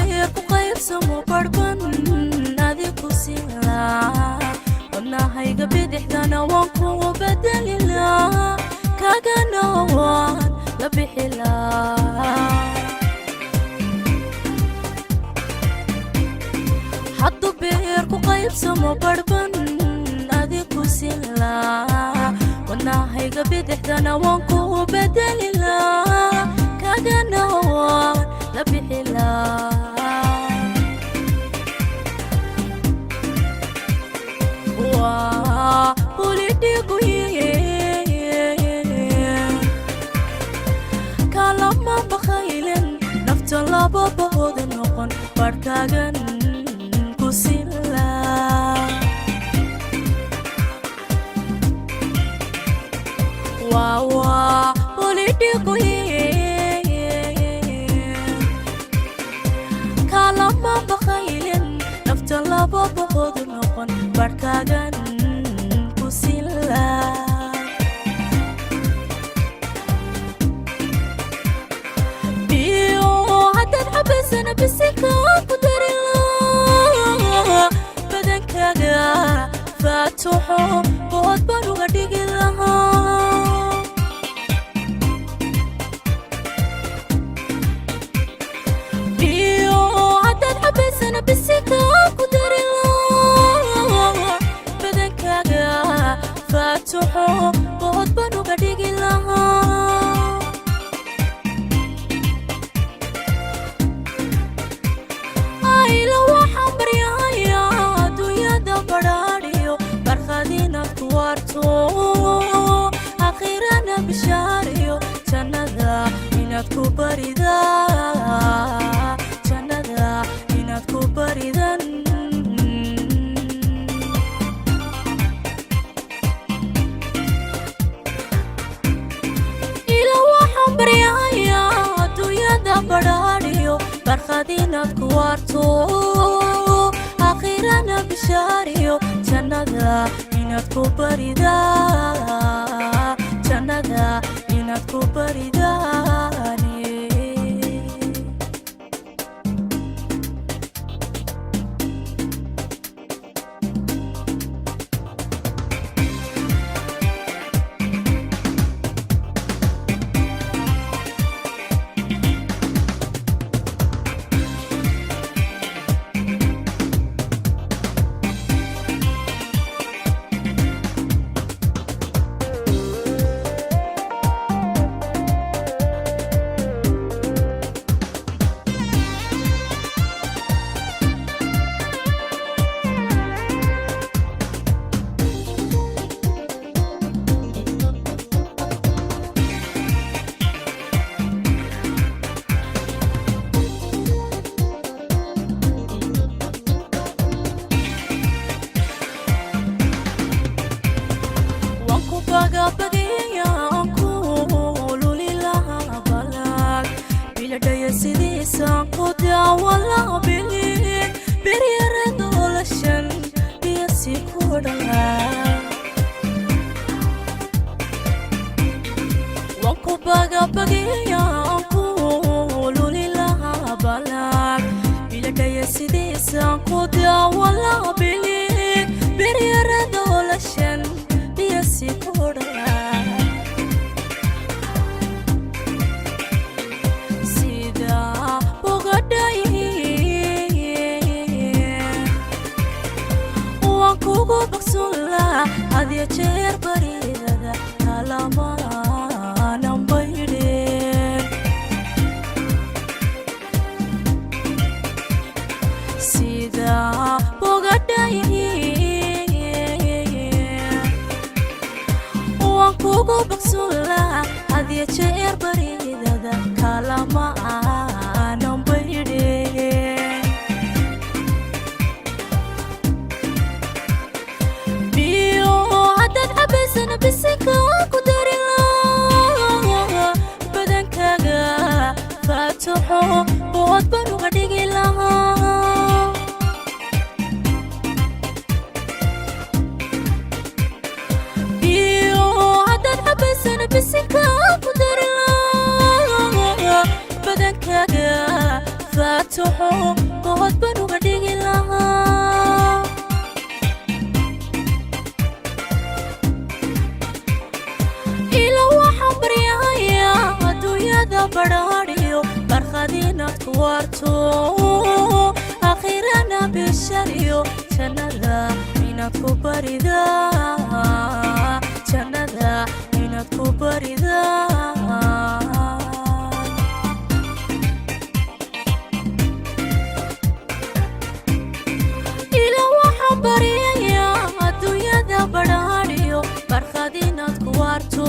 beer ku qaybsamo barban adiku sila wadnahayga bidixdana waan ku bedelila kagana waan la bixila haddu beer ku qaybsamo barban adiku sila wadnahayga bidixdana waan ku bedelila kagana waan la bixila kalama bakhaylen nafta laba bahooda noqon barkaagan ku sila kalama bakhaylen nafta laba bahooda noqon barkaagan ku sila حبسنا بالسكة قدرنا بدنكاga فاتحو بود بانو غديق لها بيو عدد حبسنا بالسكة قدرنا بدنكاga فاتحو بود بانو غديق لها أخيراً بشاريو جندا إنك بريدا جندا إنك بريدا إلى وحن بريايا دويا دا براريو برخدينك كوارتو أخيراً بشاريو جندا إنك بريدا جندا إنك بريداني بود بانو غديق لها بيو عدد حبسنا بالسكة قدرنا butaxo bood baan uga dhigi lahaa ila waxaan baryahayaa adduunyada badhaadhiyo barkhad inaad ku waarto akhirana bishariyo jannada inaad ku baridaa jannada inaad ku baridaa ila waxaan baryayaa adduunyada badhaadhiyo barkhad inaad ku waarto